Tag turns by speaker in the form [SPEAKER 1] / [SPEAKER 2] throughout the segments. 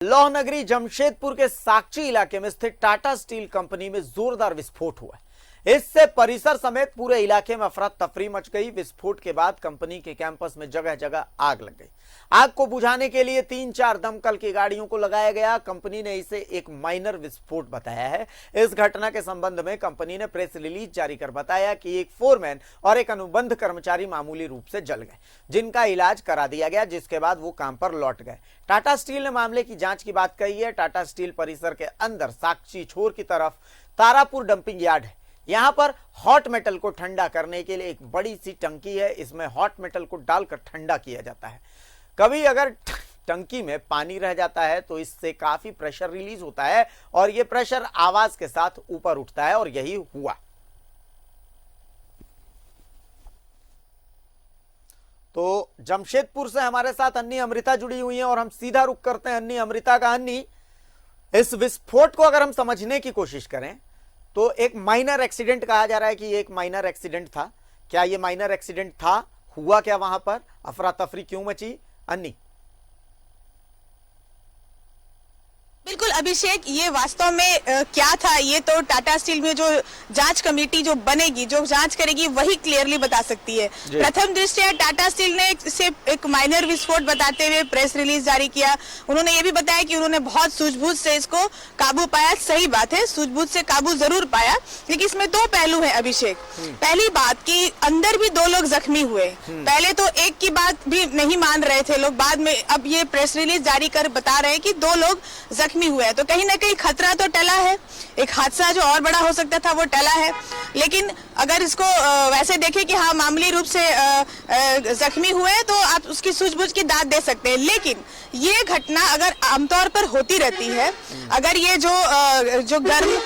[SPEAKER 1] लौह नगरी जमशेदपुर के साकची इलाके में स्थित टाटा स्टील कंपनी में जोरदार विस्फोट हुआ। इससे परिसर समेत पूरे इलाके में अफरा तफरी मच गई। विस्फोट के बाद कंपनी के कैंपस में जगह जगह आग लग गई। आग को बुझाने के लिए 3-4 दमकल की गाड़ियों को लगाया गया। कंपनी ने इसे एक माइनर विस्फोट बताया है। इस घटना के संबंध में कंपनी ने प्रेस रिलीज जारी कर बताया कि एक फोरमैन और एक अनुबंध कर्मचारी मामूली रूप से जल गए, जिनका इलाज करा दिया गया, जिसके बाद वो काम पर लौट गए। टाटा स्टील ने मामले की जांच की बात कही है। टाटा स्टील परिसर के अंदर साकची छोर की तरफ तारापुर डंपिंग यार्ड है। यहां पर हॉट मेटल को ठंडा करने के लिए एक बड़ी सी टंकी है। इसमें हॉट मेटल को डालकर ठंडा किया जाता है। कभी अगर टंकी में पानी रह जाता है तो इससे काफी प्रेशर रिलीज होता है और यह प्रेशर आवाज के साथ ऊपर उठता है, और यही हुआ। तो जमशेदपुर से हमारे साथ अन्नी अमृता जुड़ी हुई हैं और हम सीधा रुख करते हैं अन्नी अमृता का। अन्नी, इस विस्फोट को अगर हम समझने की कोशिश करें तो एक माइनर एक्सीडेंट कहा जा रहा है कि ये एक माइनर एक्सीडेंट था। क्या ये माइनर एक्सीडेंट था? हुआ क्या वहां पर? अफरा तफरी क्यों मची? अन्नी।
[SPEAKER 2] बिल्कुल अभिषेक, ये वास्तव में क्या था ये तो टाटा स्टील में जो जांच कमेटी जो बनेगी, जो जांच करेगी, वही क्लियरली बता सकती है। प्रथम दृष्टया टाटा स्टील ने इसे एक माइनर विस्फोट बताते हुए प्रेस रिलीज जारी किया। उन्होंने ये भी बताया कि उन्होंने बहुत सूझबूझ से इसको काबू पाया। सही बात है, सूझबूझ से काबू जरूर पाया, लेकिन इसमें दो पहलू है अभिषेक। पहली बात कि अंदर भी 2 लोग जख्मी हुए। पहले तो एक की बात भी नहीं मान रहे थे लोग, बाद में अब ये प्रेस रिलीज जारी कर बता रहे हैं कि 2 लोग जख्मी हुए हैं। तो कहीं ना कहीं खतरा तो टला है। एक हादसा जो और बड़ा हो सकता था वो टला है। लेकिन अगर इसको वैसे देखें कि हाँ मामूली रूप से जख्मी हुए तो आप उसकी सूझबूझ की दाद दे सकते हैं। लेकिन ये घटना अगर आमतौर पर होती रहती है, अगर ये जो गर्म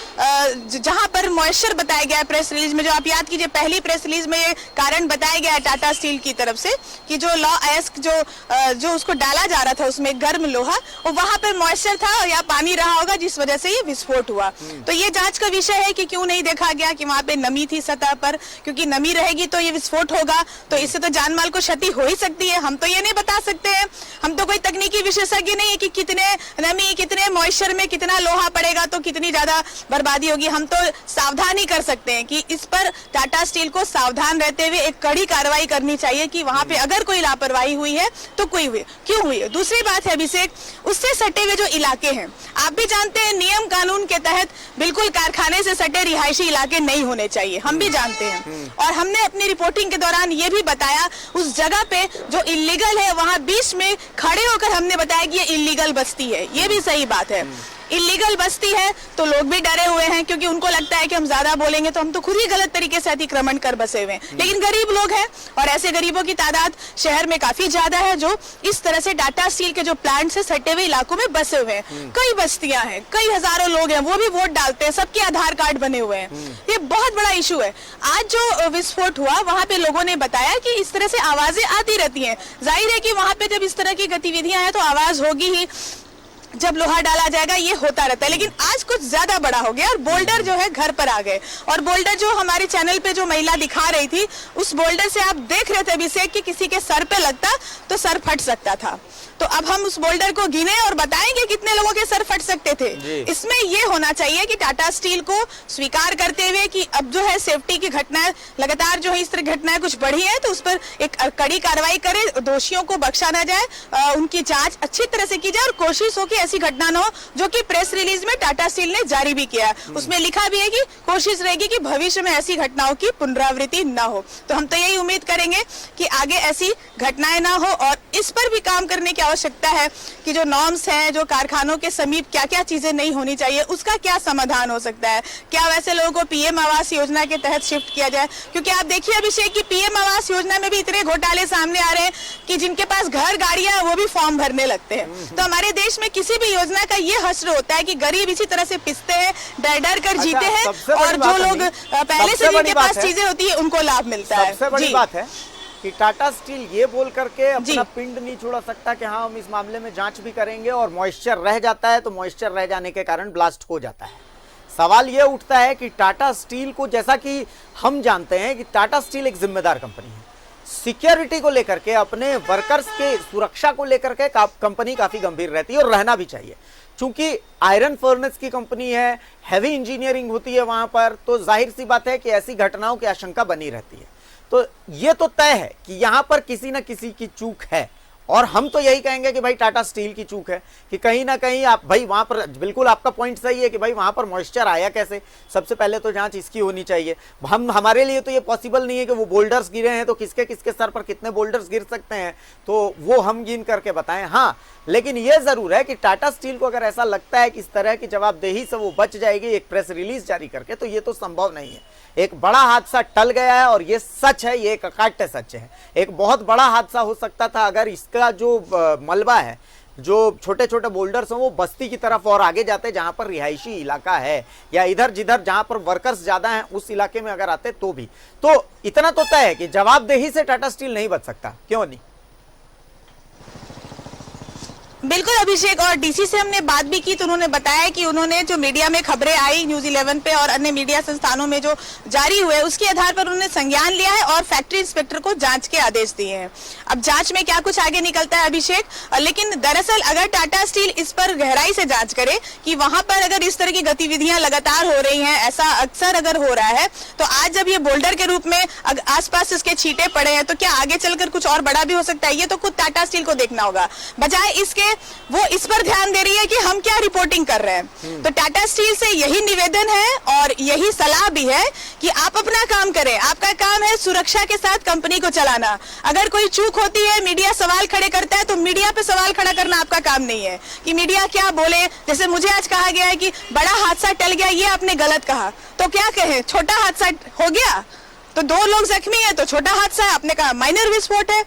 [SPEAKER 2] जहां पर मॉइस्चर बताया गया है प्रेस रिलीज में, जो आप याद कीजिए पहली प्रेस रिलीज में ये कारण बताया गया है टाटा स्टील की तरफ से कि जो लॉ अयस्क जो उसको डाला जा रहा था उसमें गर्म लोहा, और वहां पर मॉइस्चर था या पानी रहा होगा, जिस वजह से ये विस्फोट हुआ। तो ये जांच का विषय है कि क्यों नहीं देखा गया कि वहां पे नमी थी सतह पर, क्योंकि नमी रहेगी तो ये विस्फोट होगा, तो इससे तो जान माल को क्षति हो ही सकती है। हम तो ये नहीं बता सकते हैं, हम तो कोई तकनीकी विशेषज्ञ नहीं है कि कितने नमी, कितने मॉइस्चर में कितना लोहा पड़ेगा तो कितनी ज्यादा बर्बादी होगी। हम तो सावधान ही कर सकते हैं कि इस पर टाटा स्टील को सावधान रहते हुए एक कड़ी कार्रवाई करनी चाहिए कि वहां पे अगर कोई लापरवाही हुई है तो कोई हुई, क्यों हुई है। दूसरी बात है अभिषेक, उससे सटे हुए जो इलाके हैं, आप भी जानते हैं नियम कानून के तहत बिल्कुल कारखाने से सटे रिहायशी इलाके नहीं होने चाहिए, हम भी जानते हैं। और हमने अपनी रिपोर्टिंग के दौरान ये भी बताया उस जगह पे जो इल्लीगल है वहां बीच में खड़े होकर हमने बताया कि ये इल्लीगल बस्ती है। ये भी सही बात है, इल्लीगल बस्ती है तो लोग भी डरे हुए हैं, क्योंकि उनको लगता है कि हम ज्यादा बोलेंगे तो हम तो खुद ही गलत तरीके से अतिक्रमण कर बसे हुए हैं। लेकिन गरीब लोग हैं और ऐसे गरीबों की तादाद शहर में काफी ज्यादा है जो इस तरह से टाटा स्टील के जो प्लांट से सटे हुए इलाकों में बसे हुए हैं। कई बस्तियां हैं, कई हजारों लोग हैं, वो भी वोट डालते हैं, सबके आधार कार्ड बने हुए हैं। ये बहुत बड़ा इशू है। आज जो विस्फोट हुआ वहां पे लोगों ने बताया कि इस तरह से आवाजें आती रहती हैं। जाहिर है कि वहां पे जब इस तरह की गतिविधियां हैं तो आवाज होगी ही, जब लोहा डाला जाएगा ये होता रहता है। लेकिन आज कुछ ज्यादा बड़ा हो गया और बोल्डर जो है घर पर आ गए। और बोल्डर जो हमारे चैनल पे जो महिला दिखा रही थी, उस बोल्डर से आप देख रहे थे अभिषेक कि किसी के सर पे लगता तो सर फट सकता था। तो अब हम उस बोल्डर को गिने और बताएंगे कितने लोगों के सर फट सकते थे। इसमें ये होना चाहिए कि टाटा स्टील को स्वीकार करते हुए कि अब जो है सेफ्टी की घटनाएं लगातार जो है इस तरह घटनाएं कुछ बढ़ी है तो उस पर एक कड़ी कार्रवाई करे, दोषियों को बख्शा ना जाए, उनकी जांच अच्छी तरह से की जाए और कोशिश हो कि ऐसी घटना न हो, जो कि प्रेस रिलीज में टाटा स्टील ने जारी भी किया है। उसमें लिखा भी है कि कोशिश रहेगी कि भविष्य में ऐसी घटनाओं की पुनरावृत्ति न हो। तो हम तो यही उम्मीद करेंगे कि आगे ऐसी घटनाएं ना हो और इस पर भी काम करने की आवश्यकता है कि जो नॉर्म्स हैं, जो कारखानों के समीप क्या क्या चीजें नहीं होनी चाहिए, उसका क्या समाधान हो सकता है। क्या वैसे लोगों को पीएम आवास योजना के तहत शिफ्ट किया जाए, क्योंकि आप देखिए अभिषेक कि पीएम आवास योजना में भी इतने घोटाले सामने आ रहे हैं कि जिनके पास घर गाड़ियां वो भी फॉर्म भरने लगते हैं। तो हमारे देश में किसी भी योजना का ये हश्र होता है कि गरीब इसी तरह से पिसते हैं, डर डर कर जीते हैं, और जो लोग पहले से जिनके पास चीजें होती है उनको लाभ मिलता है।
[SPEAKER 1] सबसे बड़ी बात है कि टाटा स्टील ये बोल करके अपना पिंड नहीं छोड़ा सकता कि हाँ हम इस मामले में जांच भी करेंगे, और मॉइस्चर रह जाता है तो मॉइस्चर रह जाने के कारण ब्लास्ट हो जाता है। सवाल ये उठता है कि टाटा स्टील को, जैसा कि हम जानते हैं कि टाटा स्टील एक जिम्मेदार कंपनी है, सिक्योरिटी को लेकर के, अपने वर्कर्स के सुरक्षा को लेकर के कंपनी काफी गंभीर रहती है और रहना भी चाहिए। चूंकि आयरन फर्नेस की कंपनी है, हैवी इंजीनियरिंग होती है वहां पर, तो जाहिर सी बात है कि ऐसी घटनाओं की आशंका बनी रहती है। तो ये तो तय है कि यहां पर किसी न किसी की चूक है, और हम तो यही कहेंगे कि भाई टाटा स्टील की चूक है कि कहीं ना कहीं आप भाई वहां पर, बिल्कुल आपका पॉइंट सही है कि भाई वहां पर मॉइस्चर आया कैसे, सबसे पहले तो जांच इसकी होनी चाहिए। हमारे लिए तो ये पॉसिबल नहीं है कि वो बोल्डर्स गिरे हैं तो किसके किसके सर पर कितने बोल्डर्स गिर सकते हैं, तो वो हम गिन करके बताएं। हाँ, लेकिन ये जरूर है कि टाटा स्टील को अगर ऐसा लगता है कि इस तरह की जवाबदेही से वो बच जाएगी एक प्रेस रिलीज जारी करके, तो ये तो संभव नहीं है। एक बड़ा हादसा टल गया है और ये सच है, ये एक अकाट्य सच है। एक बहुत बड़ा हादसा हो सकता था अगर इसका जो मलबा है, जो छोटे छोटे बोल्डर्स हैं, वो बस्ती की तरफ और आगे जाते जहां पर रिहायशी इलाका है, या इधर जिधर जहां पर वर्कर्स ज्यादा हैं उस इलाके में अगर आते तो भी। तो इतना तो तय है कि जवाबदेही से टाटा स्टील नहीं बच सकता, क्यों नहीं?
[SPEAKER 2] बिल्कुल अभिषेक, और डीसी से हमने बात भी की तो उन्होंने बताया कि उन्होंने जो मीडिया में खबरें आई न्यूज 11 पे और अन्य मीडिया संस्थानों में जो जारी हुए उसके आधार पर उन्होंने संज्ञान लिया है और फैक्ट्री इंस्पेक्टर को जांच के आदेश दिए हैं। अब जांच में क्या कुछ आगे निकलता है अभिषेक, लेकिन दरअसल अगर टाटा स्टील इस पर गहराई से जांच करे कि वहां पर अगर इस तरह की गतिविधियां लगातार हो रही हैं, ऐसा अक्सर अगर हो रहा है, तो आज जब ये बोल्डर के रूप में आसपास इसके छींटे पड़े हैं तो क्या आगे चलकर कुछ और बड़ा भी हो सकता है? ये तो खुद टाटा स्टील को देखना होगा। बजाय इसके वो इस पर ध्यान दे रही है कि हम क्या रिपोर्टिंग कर रहे हैं। तो टाटा स्टील से यही निवेदन है और यही सलाह भी है कि आप अपना काम करें। आपका काम है सुरक्षा के साथ कंपनी को चलाना। अगर कोई चूक होती है, मीडिया सवाल खड़े करता है, तो मीडिया पे सवाल खड़ा करना आपका काम नहीं है कि मीडिया क्या बोले। जैसे मुझे आज कहा गया है कि बड़ा हादसा टल गया, ये आपने गलत कहा, तो क्या कहें, छोटा हादसा हो गया तो 2 लोग जख्मी है तो छोटा हादसा है, आपने कहा माइनर विस्फोट है,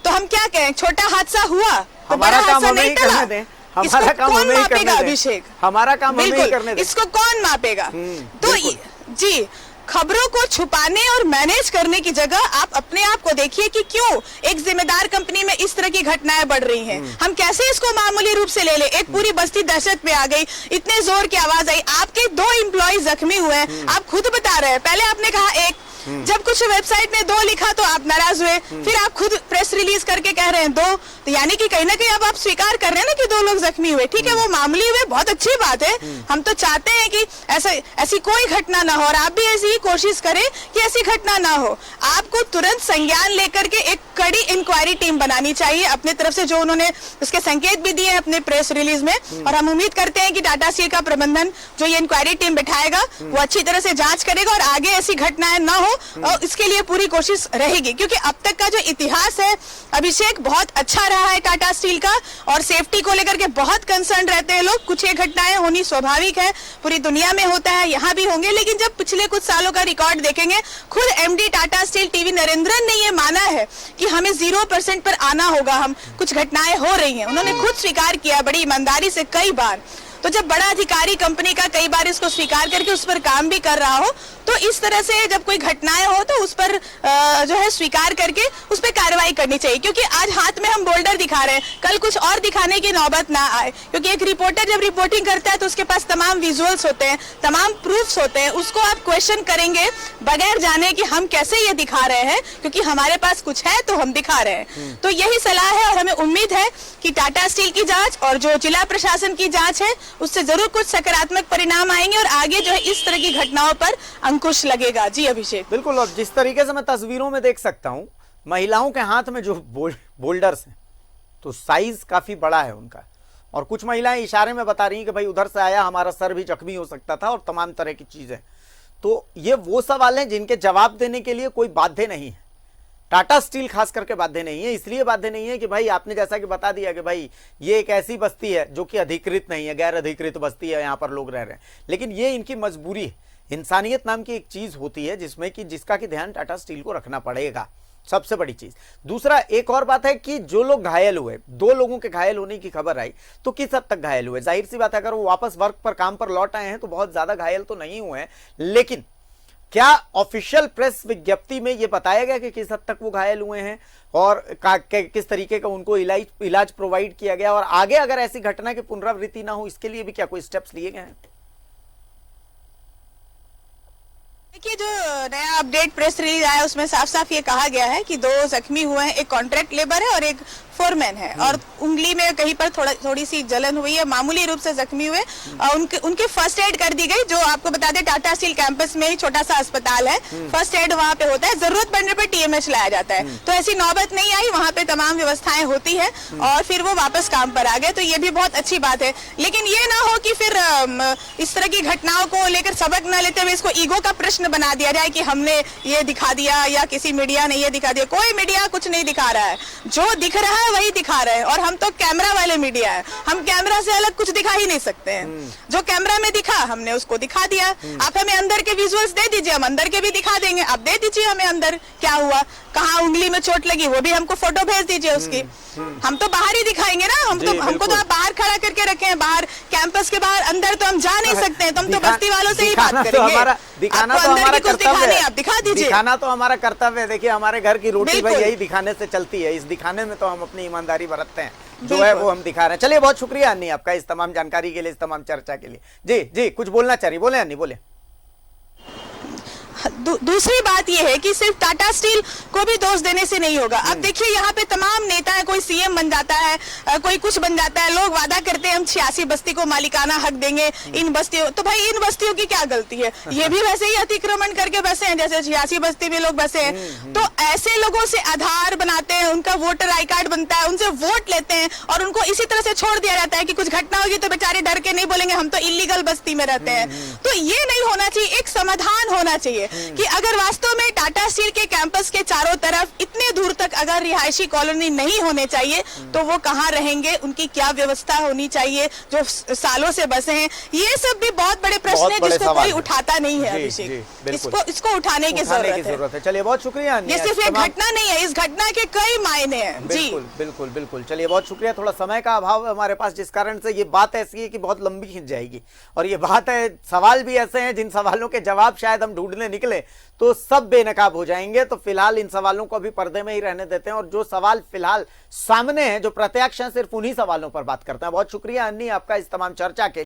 [SPEAKER 2] तो हम क्या कहें, छोटा हादसा हुआ तो बड़ा हादसा नहीं टला।
[SPEAKER 1] हमारा काम हमें ही करने दें
[SPEAKER 2] अभिषेक,
[SPEAKER 1] हमारा काम हमें ही करने दें।
[SPEAKER 2] इसको कौन मापेगा? तो जी, खबरों को छुपाने और मैनेज करने की जगह आप अपने आप को देखिए कि क्यों एक जिम्मेदार कंपनी में इस तरह की घटनाएं बढ़ रही हैं। हम कैसे इसको मामूली रूप से ले ले? एक पूरी बस्ती दहशत में आ गई, इतने जोर की आवाज आई, आपके 2 एम्प्लॉय जख्मी हुए, आप खुद बता रहे हैं। पहले आपने कहा 1, जब कुछ वेबसाइट ने 2 लिखा तो आप नाराज हुए, फिर आप खुद प्रेस रिलीज करके कह रहे हैं 2, तो यानी कि कहीं ना कहीं अब आप स्वीकार कर रहे हैं ना कि 2 लोग जख्मी हुए। ठीक है, वो मामूली हुए, बहुत अच्छी बात है, हम तो चाहते हैं कि ऐसी कोई घटना ना हो, और आप भी ऐसी ही कोशिश करें कि ऐसी घटना ना हो। आपको तुरंत संज्ञान लेकर के एक कड़ी इंक्वायरी टीम बनानी चाहिए अपने तरफ से, जो उन्होंने उसके संकेत भी दिए हैं अपने प्रेस रिलीज में, और हम उम्मीद करते हैं कि टाटा स्टील का प्रबंधन जो ये इंक्वायरी टीम बिठाएगा वो अच्छी तरह से जांच करेगा और आगे ऐसी घटनाएं ना हो और इसके लिए पूरी कोशिश रहेगी। क्योंकि अब तक का जो इतिहास है अभिषेक बहुत अच्छा रहा है टाटा स्टील का, और सेफ्टी को लेकर के बहुत कंसर्न रहते हैं लोग। कुछ ये घटनाएं होनी स्वाभाविक है, पूरी दुनिया में होता है, यहाँ भी होंगे, लेकिन जब पिछले कुछ सालों का रिकॉर्ड देखेंगे, खुद MD Tata steel TV Narendran ने ये माना है कि हमें 0% पर आना होगा, हम कुछ घटनाएं हो रही हैं, उन्होंने खुद स्वीकार किया बड़ी ईमानदारी से कई बार। तो जब बड़ा अधिकारी कंपनी का कई बार इसको स्वीकार करके उस पर काम भी कर रहा हो, तो इस तरह से जब कोई घटनाएं हो तो उस पर जो है स्वीकार करके उस पर कार्रवाई करनी चाहिए। क्योंकि आज हाथ में हम बोल्डर दिखा रहे हैं, कल कुछ और दिखाने की नौबत ना आए। क्योंकि एक रिपोर्टर जब रिपोर्टिंग करता है तो उसके पास तमाम विजुअल्स होते हैं, तमाम प्रूफ्स होते हैं, उसको आप क्वेश्चन करेंगे बगैर जाने कि हम कैसे ये दिखा रहे हैं, क्योंकि हमारे पास कुछ है तो हम दिखा रहे हैं। तो यही सलाह है और हमें उम्मीद है कि टाटा स्टील की जांच और जो जिला प्रशासन की जांच है उससे जरूर कुछ सकारात्मक परिणाम आएंगे और आगे जो है इस तरह की घटनाओं पर अंकुश लगेगा। जी अभिषेक,
[SPEAKER 1] बिल्कुल, और जिस तरीके से मैं तस्वीरों में देख सकता हूं, महिलाओं के हाथ में जो बोल्डर्स हैं तो साइज काफी बड़ा है उनका, और कुछ महिलाएं इशारे में बता रही हैं कि भाई उधर से आया, हमारा सर भी जख्मी हो सकता था, और तमाम तरह की चीजें। तो ये वो सवाल हैं जिनके जवाब देने के लिए कोई बाध्य नहीं है। टाटा स्टील खास करके बाध्य नहीं है, इसलिए बाध्य नहीं है कि भाई आपने जैसा कि बता दिया कि भाई ये एक ऐसी बस्ती है जो कि अधिकृत नहीं है, गैर अधिकृत बस्ती है, यहाँ पर लोग रह रहे हैं, लेकिन ये इनकी मजबूरी है। इंसानियत नाम की एक चीज होती है जिसमें कि जिसका कि ध्यान टाटा स्टील को रखना पड़ेगा, सबसे बड़ी चीज। दूसरा, एक और बात है कि जो लोग घायल हुए, 2 लोगों के घायल होने की खबर आई, तो किस हद तक घायल हुए? जाहिर सी बात है अगर वो वापस वर्क पर, काम पर लौट आए हैं तो बहुत ज्यादा घायल तो नहीं हुए हैं, लेकिन क्या ऑफिशियल प्रेस विज्ञप्ति में यह बताया गया कि किस हद तक वो घायल हुए हैं और किस तरीके का उनको इलाज प्रोवाइड किया गया, और आगे अगर ऐसी घटना की पुनरावृत्ति ना हो इसके लिए भी क्या कोई स्टेप्स लिए गए हैं?
[SPEAKER 2] देखिए, जो नया अपडेट प्रेस रिलीज आया उसमें साफ साफ ये कहा गया है कि 2 जख्मी हुए हैं, एक कॉन्ट्रैक्ट लेबर है और एक फोरमैन है, और उंगली में कहीं पर थोड़ी सी जलन हुई है, मामूली रूप से जख्मी हुए। उनके फर्स्ट एड कर दी गई। जो आपको बता दें, टाटा स्टील कैंपस में ही छोटा सा अस्पताल है, फर्स्ट एड वहाँ पे होता है, जरूरत पड़ने पर टीएमएच लाया जाता है। तो ऐसी नौबत नहीं आई, वहाँ पे तमाम व्यवस्थाएं होती है और फिर वो वापस काम पर आ गए, तो ये भी बहुत अच्छी बात है। लेकिन ये ना हो कि फिर इस तरह की घटनाओं को लेकर सबक न लेते हुए इसको ईगो का प्रश्न बना दिया जाए कि हमने ये दिखा दिया या किसी मीडिया ने ये दिखा दिया। कोई मीडिया कुछ नहीं दिखा रहा है, जो दिख रहा है वही दिखा रहे हैं, और हम तो कैमरा वाले मीडिया है, हम कैमरा से अलग कुछ दिखा ही नहीं सकते हैं। जो कैमरा में दिखा हमने उसको दिखा दिया। आप हमें अंदर के विजुअल्स दे दीजिए, हम अंदर के भी दिखा देंगे। आप दे दीजिए हमें अंदर क्या हुआ, कहाँ उंगली में चोट लगी, वो भी हमको फोटो भेज दीजिए उसकी। हम तो बाहर ही दिखाएंगे ना, हमको तो आप बाहर खड़ा करके रखे हैं, बाहर कैंपस के बाहर, अंदर तो हम जा नहीं सकते हैं। तो हम तो बस्ती वालों से ही बात करेंगे।
[SPEAKER 1] दिखाना तो हमारा कर्तव्य है,
[SPEAKER 2] आप दिखा दीजिए।
[SPEAKER 1] दिखाना तो हमारा कर्तव्य है। देखिए, हमारे घर की रोटी भाई यही दिखाने से चलती है, इस दिखाने में तो हम अपनी ईमानदारी बरतते हैं, जो है वो हम दिखा रहे हैं। चलिए, बहुत शुक्रिया अन्नी आपका इस तमाम जानकारी के लिए, इस तमाम चर्चा के लिए। जी जी, कुछ बोलना चाह रही, बोले अन्नी, बोले।
[SPEAKER 2] दूसरी बात यह है कि सिर्फ टाटा स्टील को भी दोष देने से नहीं होगा। अब देखिए, यहाँ पे तमाम नेता है, कोई सीएम बन जाता है, कोई कुछ बन जाता है, लोग वादा करते हैं हम 86 बस्ती को मालिकाना हक देंगे इन बस्तियों। तो भाई, इन बस्तियों की क्या गलती है? ये भी वैसे ही अतिक्रमण करके बसे हैं जैसे 86 बस्ती में लोग बसे हैं। तो ऐसे लोगों से आधार बनाते हैं, उनका वोटर आई कार्ड बनता है, उनसे वोट लेते हैं और उनको इसी तरह से छोड़ दिया जाता है कि कुछ घटना होगी तो बेचारे डर के नहीं बोलेंगे हम तो इलीगल बस्ती में रहते हैं। तो ये नहीं होना चाहिए, एक समाधान होना चाहिए कि अगर वास्तव में टाटा स्टील के कैंपस के चारों तरफ इतने दूर तक अगर रिहायशी कॉलोनी नहीं होने चाहिए तो वो कहाँ रहेंगे, उनकी क्या व्यवस्था होनी चाहिए, जो सालों से बसे हैं। ये सब भी बहुत बड़े प्रश्न है जिसको कोई उठाता नहीं है अभिषेक। इसको उठाने की जरूरत है।
[SPEAKER 1] चलिए, बहुत शुक्रिया।
[SPEAKER 2] ये सिर्फ एक घटना नहीं है, इस घटना के कई मायने हैं।
[SPEAKER 1] बिल्कुल बिल्कुल बिल्कुल। चलिए, बहुत शुक्रिया। थोड़ा समय का अभाव है हमारे पास, जिस कारण से ये बात ऐसी है कि बहुत लंबी खिंच जाएगी, और ये बात है, सवाल भी ऐसे हैं जिन सवालों के जवाब शायद हम ढूंढने निकले तो सब बेनकाब हो जाएंगे। तो फिलहाल इन सवालों को अभी पर्दे में ही रहने देते हैं, और जो सवाल फिलहाल सामने हैं, जो प्रत्यक्ष हैं, सिर्फ उन्हीं सवालों पर बात करते हैं। बहुत शुक्रिया अन्नी आपका इस तमाम चर्चा के